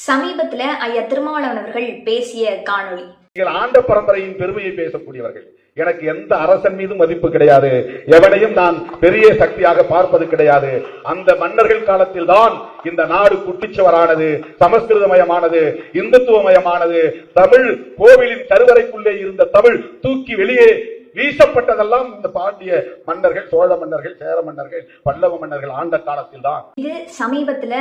சமீபத்துல ஐயா திருமாவளவன் அவர்கள் பேசிய காணொளி. நீங்கள் ஆண்ட பரம்பரையின் பெருமையை பேசக்கூடியவர்கள். எனக்கு எந்த அரசன் மீதும் மதிப்பு கிடையாது, எவனையும் நான் பெரிய சக்தியாக பார்ப்பது கிடையாது. அந்த மன்னர்கள் காலத்தில் தான் இந்த நாடு குட்டிச்சவரானது, சமஸ்கிருதமயமானது, இந்துத்துவமயமானது. தமிழ் கோவிலின் கருவறைக்குள்ளே இருந்த தமிழ் தூக்கி வெளியே வீசப்பட்டதெல்லாம் இந்த பாண்டிய மன்னர்கள், சோழ மன்னர்கள், சேர மன்னர்கள், பல்லவ மன்னர்கள் ஆண்ட காலத்தில் தான். இது சமீபத்துல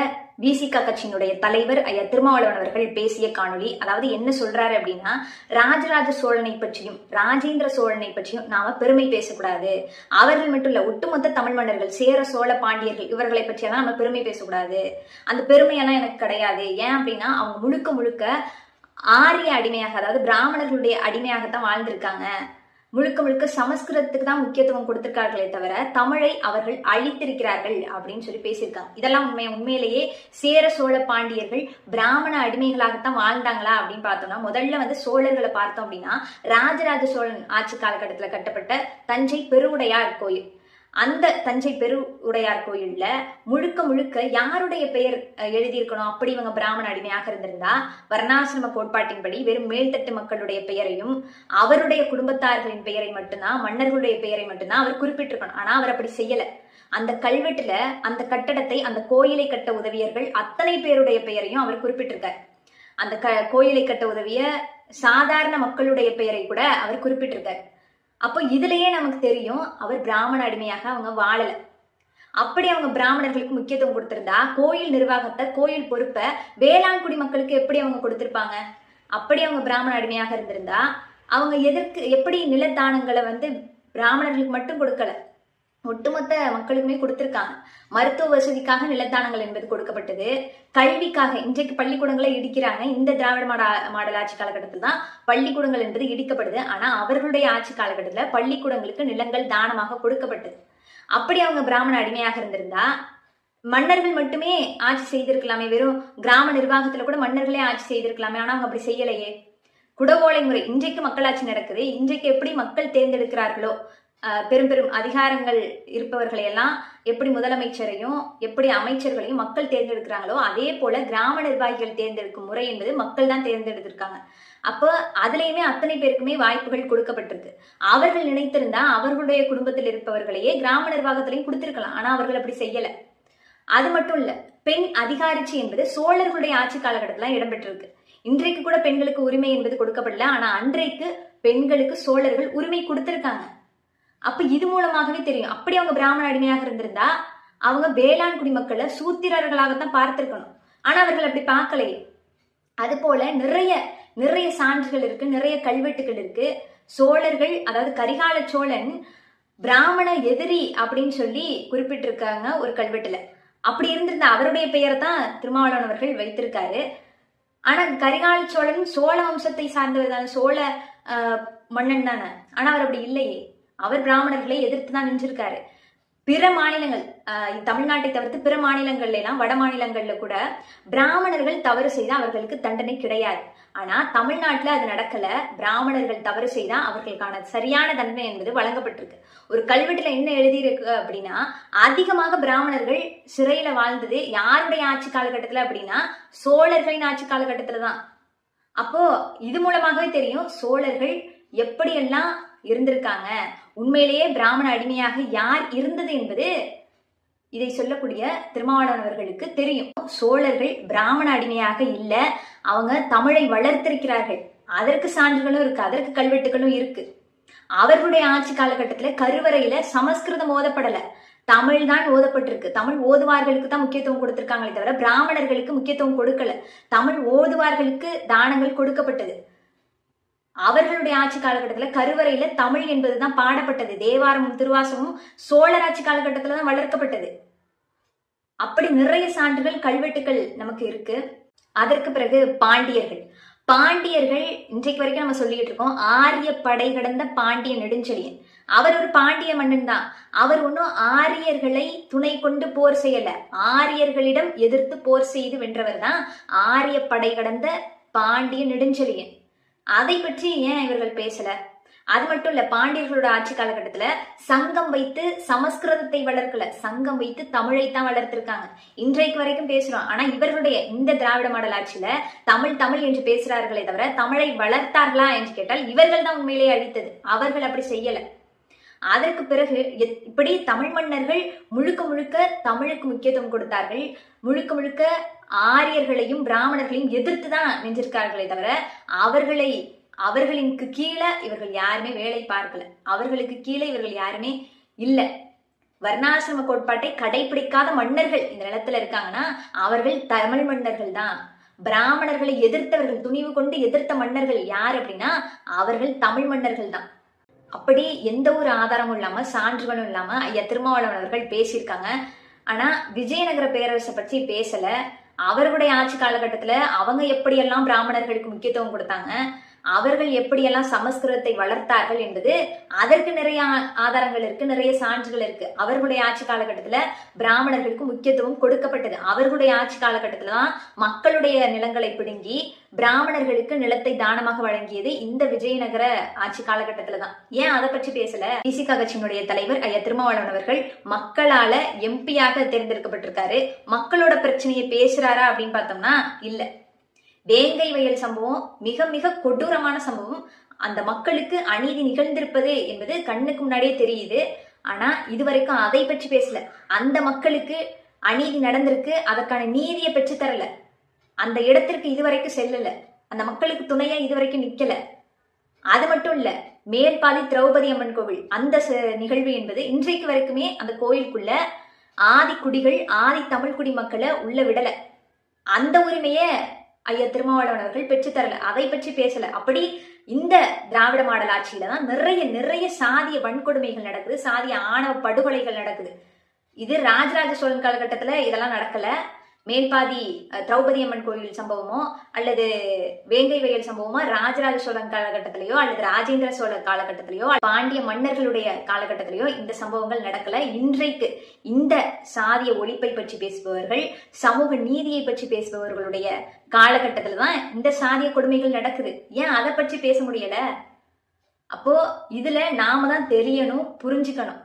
விசிக கட்சியினுடைய தலைவர் ஐயா திருமாவளவன் அவர்கள் பேசிய காணொளி. அதாவது என்ன சொல்றாரு அப்படின்னா, ராஜராஜ சோழனை பற்றியும் ராஜேந்திர சோழனை பற்றியும் நாம பெருமை பேசக்கூடாது. அவர்கள் மட்டும் இல்ல, ஒட்டுமொத்த தமிழ் மன்னர்கள், சேர சோழ பாண்டியர்கள், இவர்களை பற்றியெல்லாம் நம்ம பெருமை பேசக்கூடாது. அந்த பெருமையெல்லாம் எனக்கு கிடையாது. ஏன் அப்படின்னா அவங்க முழுக்க முழுக்க ஆரிய அடிமையாக, அதாவது பிராமணர்களுடைய அடிமையாகத்தான் வாழ்ந்திருக்காங்க. முழுக்க முழுக்க சமஸ்கிருதத்துக்கு தான் முக்கியத்துவம் கொடுத்திருக்கார்களே தவிர தமிழை அவர்கள் அழித்திருக்கிறார்கள் அப்படின்னு சொல்லி பேசியிருக்காங்க. இதெல்லாம் உண்மையிலேயே சேர சோழ பாண்டியர்கள் பிராமண அடிமைகளாகத்தான் வாழ்ந்தாங்களா அப்படின்னு பார்த்தோம்னா, முதல்ல சோழர்களை பார்த்தோம் அப்படின்னா, ராஜராஜ சோழன் ஆட்சி காலகட்டத்தில் கட்டப்பட்ட தஞ்சை பெருவுடையார் கோயில், அந்த தஞ்சை பெருவுடையார் கோயில்ல முழுக்க முழுக்க யாருடைய பெயர் எழுதியிருக்கணும்? அப்படி இவங்க பிராமண அடிமையாக இருந்திருந்தா வர்ணாசிரம கோட்பாட்டின்படி வெறும் மேல்தட்டு மக்களுடைய பெயரையும் அவருடைய குடும்பத்தார்களின் பெயரை மட்டும்தான், மன்னர்களுடைய பெயரை மட்டும்தான் அவர் குறிப்பிட்டிருக்கணும். ஆனா அவர் அப்படி செய்யல. அந்த கல்வெட்டுல அந்த கட்டடத்தை, அந்த கோயிலை கட்ட உதவியர்கள் அத்தனை பேருடைய பெயரையும் அவர் குறிப்பிட்டிருக்கார். அந்த கோயிலை கட்ட உதவிய சாதாரண மக்களுடைய பெயரை கூட அவர் குறிப்பிட்டிருக்கார். அப்போ இதுலயே நமக்கு தெரியும் அவர் பிராமண அடிமையாக அவங்க வாழல. அப்படி அவங்க பிராமணர்களுக்கு முக்கியத்துவம் கொடுத்திருந்தா கோயில் நிர்வாகத்தை, கோயில் பொறுப்பை வேளாண்குடி மக்களுக்கு எப்படி அவங்க கொடுத்திருப்பாங்க? அப்படி அவங்க பிராமண அடிமையாக இருந்திருந்தா அவங்க எப்படி நிலத்தானங்களை பிராமணர்களுக்கு மட்டும் கொடுக்கல, ஒட்டுமொத்த மக்களுக்குமே கொடுத்திருக்காங்க. மருத்துவ வசதிக்காக நிலத்தானங்கள் என்பது கொடுக்கப்பட்டது. கல்விக்காக இன்றைக்கு பள்ளிக்கூடங்களை இடிக்கிறாங்க. இந்த திராவிட மாடல் ஆட்சி காலகட்டத்தில் தான் பள்ளிக்கூடங்கள் என்பது இடிக்கப்படுது. ஆனா அவர்களுடைய ஆட்சி காலகட்டத்தில் பள்ளிக்கூடங்களுக்கு நிலங்கள் தானமாக கொடுக்கப்பட்டது. அப்படி அவங்க பிராமண அடிமையாக இருந்திருந்தா மன்னர்கள் மட்டுமே ஆட்சி செய்திருக்கலாமே, வெறும் கிராம நிர்வாகத்துல கூட மன்னர்களே ஆட்சி செய்திருக்கலாமே. ஆனா அவங்க அப்படி செய்யலையே. குடவோலை முறை இன்றைக்கு மக்களாட்சி நடக்குது. இன்றைக்கு எப்படி மக்கள் தேர்ந்தெடுக்கிறார்களோ, பெரும் பெரும் அதிகாரங்கள் இருப்பவர்களை எல்லாம் எப்படி முதலமைச்சரையும் எப்படி அமைச்சர்களையும் மக்கள் தேர்ந்தெடுக்கிறாங்களோ, அதே போல கிராம நிர்வாகிகள் தேர்ந்தெடுக்கும் முறை என்பது மக்கள் தான் தேர்ந்தெடுத்திருக்காங்க. அப்போ அதுலயுமே அத்தனை பேருக்குமே வாய்ப்புகள் கொடுக்கப்பட்டிருக்கு. அவர்கள் நினைத்திருந்தா அவர்களுடைய குடும்பத்தில் இருப்பவர்களையே கிராம நிர்வாகத்திலையும் கொடுத்திருக்கலாம். ஆனா அவர்கள் அப்படி செய்யல. அது மட்டும் இல்ல, பெண் அதிகாரிச்சி என்பது சோழர்களுடைய ஆட்சி காலகட்டத்துல இடம்பெற்றிருக்கு. இன்றைக்கு கூட பெண்களுக்கு உரிமை என்பது கொடுக்கப்படல. ஆனா அன்றைக்கு பெண்களுக்கு சோழர்கள் உரிமை கொடுத்திருக்காங்க. அப்ப இது மூலமாகவே தெரியும், அப்படி அவங்க பிராமண அடிமையாக இருந்திருந்தா அவங்க வேளாண் குடிமக்களை சூத்திரர்களாகத்தான் பார்த்திருக்கணும். ஆனா அவர்கள் அப்படி பார்க்கலையே. அது போல நிறைய நிறைய சான்றுகள் இருக்கு, நிறைய கல்வெட்டுகள் இருக்கு. சோழர்கள், அதாவது கரிகால சோழன் பிராமண எதிரி அப்படின்னு சொல்லி குறிப்பிட்டிருக்காங்க ஒரு கல்வெட்டுல. அப்படி இருந்திருந்த அவருடைய பெயரை தான் திருமாவளவன் அவர்கள் வைத்திருக்காரு. ஆனா கரிகால சோழன் சோழ வம்சத்தை சார்ந்தவர் தானே, சோழ மன்னன் தானே. ஆனா அவர் அப்படி இல்லையே. அவர் பிராமணர்களை எதிர்த்து தான் நின்றிருக்காரு. பிற மாநிலங்கள், தமிழ்நாட்டை தவிர்த்து பிற மாநிலங்கள்ல எல்லாம், வட மாநிலங்கள்ல கூட பிராமணர்கள் தவறு செய்தா அவர்களுக்கு தண்டனை கிடையாது. ஆனா தமிழ்நாட்டுல அது நடக்கல. பிராமணர்கள் தவறு செய்தா அவர்களுக்கான சரியான தண்டனை என்பது வழங்கப்பட்டிருக்கு. ஒரு கல்வெட்டுல என்ன எழுதியிருக்கு அப்படின்னா, அதிகமாக பிராமணர்கள் சிறையில வாழ்ந்தது யாருடைய ஆட்சி காலகட்டத்துல அப்படின்னா சோழர்களின் ஆட்சி காலகட்டத்துல தான். அப்போ இது மூலமாகவே தெரியும் சோழர்கள் எப்படியெல்லாம் இருந்திருக்காங்க, உண்மையிலேயே பிராமண அடிமையாக யார் இருந்தது என்பது இதை சொல்லக்கூடிய திருமாவளவன் அவர்களுக்கு தெரியும். சோழர்கள் பிராமண அடிமையாக இல்ல, அவங்க தமிழை வளர்த்திருக்கிறார்கள். அதற்கு சான்றுகளும் இருக்கு, அதற்கு கல்வெட்டுகளும் இருக்கு. அவர்களுடைய ஆட்சி காலகட்டத்துல கருவறையில சமஸ்கிருதம் ஓதப்படல, தமிழ் தான் ஓதப்பட்டிருக்கு. தமிழ் ஓதுவார்களுக்கு தான் முக்கியத்துவம் கொடுத்திருக்காங்களே தவிர பிராமணர்களுக்கு முக்கியத்துவம் கொடுக்கல. தமிழ் ஓதுவார்களுக்கு தானங்கள் கொடுக்கப்பட்டது. அவர்களுடைய ஆட்சி காலகட்டத்தில் கருவறையில தமிழ் என்பதுதான் பாடப்பட்டது. தேவாரமும் திருவாசமும் சோழர் ஆட்சி காலகட்டத்துல தான் வளர்க்கப்பட்டது. அப்படி நிறைய சான்றுகள், கல்வெட்டுகள் நமக்கு இருக்கு. அதற்கு பிறகு பாண்டியர்கள் இன்றைக்கு வரைக்கும் நம்ம சொல்லிட்டு இருக்கோம். ஆரிய படை கடந்த பாண்டிய நெடுஞ்செழியன், அவர் ஒரு பாண்டிய மன்னன் தான். அவர் ஒன்னும் ஆரியர்களை துணை கொண்டு போர் செய்யல, ஆரியர்களிடம் எதிர்த்து போர் செய்து வென்றவர் தான் ஆரிய படை கடந்த பாண்டிய நெடுஞ்செழியன். அதை பற்றி ஏன் இவர்கள் பேசல? அது மட்டும் இல்ல, பாண்டியர்களோட ஆட்சி காலகட்டத்துல சங்கம் வைத்து சமஸ்கிருதத்தை வளர்க்கல, சங்கம் வைத்து தமிழை தான் வளர்த்திருக்காங்க. இன்றைக்கு வரைக்கும் பேசுறோம். ஆனா இவர்களுடைய இந்த திராவிட மாடல் ஆட்சியில தமிழ் தமிழ் என்று பேசுறார்களே தவிர தமிழை வளர்த்தார்களா என்று கேட்டால் இவர்கள் தான் உண்மையிலேயே அழித்தது. அவர்கள் அப்படி செய்யல. அதற்கு பிறகு இப்படி தமிழ் மன்னர்கள் முழுக்க முழுக்க தமிழுக்கு முக்கியத்துவம் கொடுத்தார்கள். முழுக்க முழுக்க ஆரியர்களையும் பிராமணர்களையும் எதிர்த்து தான் நின்றிருக்கார்களே தவிர அவர்களுக்கு கீழே இவர்கள் யாருமே வேலை பார்க்கல. அவர்களுக்கு கீழே இவர்கள் யாருமே இல்ல. வர்ணாசிரம கோட்பாட்டை கடைபிடிக்காத மன்னர்கள் இந்த நிலத்துல இருக்காங்கன்னா அவர்கள் தமிழ் மன்னர்கள் தான். பிராமணர்களை எதிர்த்தவர்கள், துணிவு கொண்டு எதிர்த்த மன்னர்கள் யார் அப்படின்னா அவர்கள் தமிழ் மன்னர்கள் தான். அப்படி எந்த ஒரு ஆதாரமும் இல்லாம சான்றுகளும் இல்லாம ஐயா திருமாவளவன் அவர்கள் பேசியிருக்காங்க. ஆனா விஜயநகர பேரரசை பற்றி பேசல. அவர்களுடைய ஆட்சி காலகட்டத்துல அவங்க எப்படியெல்லாம் பிராமணர்களுக்கு முக்கியத்துவம் கொடுத்தாங்க, அவர்கள் எப்படியெல்லாம் சமஸ்கிருதத்தை வளர்த்தார்கள் என்பது அதற்கு நிறைய ஆதாரங்கள் இருக்கு, நிறைய சான்றுகள் இருக்கு. அவர்களுடைய ஆட்சி காலகட்டத்துல பிராமணர்களுக்கு முக்கியத்துவம் கொடுக்கப்பட்டது. அவர்களுடைய ஆட்சி காலகட்டத்துல தான் மக்களுடைய நிலங்களை பிடுங்கி பிராமணர்களுக்கு நிலத்தை தானமாக வழங்கியது இந்த விஜயநகர ஆட்சி காலகட்டத்துல தான். ஏன் அதை பற்றி பேசல? விசிக கட்சியினுடைய தலைவர் ஐயா திருமாவளவன் அவர்கள் மக்களால எம்பியாக தேர்ந்தெடுக்கப்பட்டிருக்காரு. மக்களோட பிரச்சனையை பேசுறாரா அப்படின்னு பார்த்தோம்னா இல்ல. வேங்கை வயல் சம்பவம் மிக மிக கொடூரமான சம்பவம். அந்த மக்களுக்கு அநீதி நிகழ்ந்திருப்பது என்பது கண்ணுக்கு முன்னாடியே தெரியுது. ஆனா இதுவரைக்கும் அதை பற்றி பேசல. அந்த மக்களுக்கு அநீதி நடந்திருக்கு, அதற்கான நீதியை பெற்று தரல. அந்த இடத்திற்கு இதுவரைக்கும் செல்லல. அந்த மக்களுக்கு துணையா இதுவரைக்கும் நிக்கல. அது மட்டும் இல்ல, மேல்பாதி திரௌபதி அம்மன் கோவில் அந்த நிகழ்வு என்பது இன்றைக்கு வரைக்குமே அந்த கோயிலுக்குள்ள ஆதி குடிகள், ஆதி தமிழ் குடி மக்களை உள்ள விடல. அந்த உரிமைய ஐயா திருமாவளவன் அவர்கள் பெற்று தரல. அதை பற்றி பேசல. அப்படி இந்த திராவிட மாடல் ஆட்சியில தான் நிறைய நிறைய சாதிய வன்கொடுமைகள் நடக்குது, சாதிய ஆணவ படுகொலைகள் நடக்குது. இது ராஜராஜ சோழன் காலகட்டத்துல இதெல்லாம் நடக்கல. மேல்பாதி திரௌபதி அம்மன் கோயில் சம்பவமோ அல்லது வேங்கை வயல் சம்பவமோ ராஜராஜ சோழன் காலகட்டத்திலேயோ அல்லது ராஜேந்திர சோழர் காலகட்டத்திலேயோ பாண்டிய மன்னர்களுடைய காலகட்டத்திலேயோ இந்த சம்பவங்கள் நடக்கல. இன்றைக்கு இந்த சாதிய ஒழிப்பை பற்றி பேசுபவர்கள், சமூக நீதியை பற்றி பேசுபவர்களுடைய காலகட்டத்துல தான் இந்த சாதிய கொடுமைகள் நடக்குது. ஏன் அதை பற்றி பேச முடியல? அப்போ இதுல நாம தான் தெரியணும், புரிஞ்சுக்கணும்.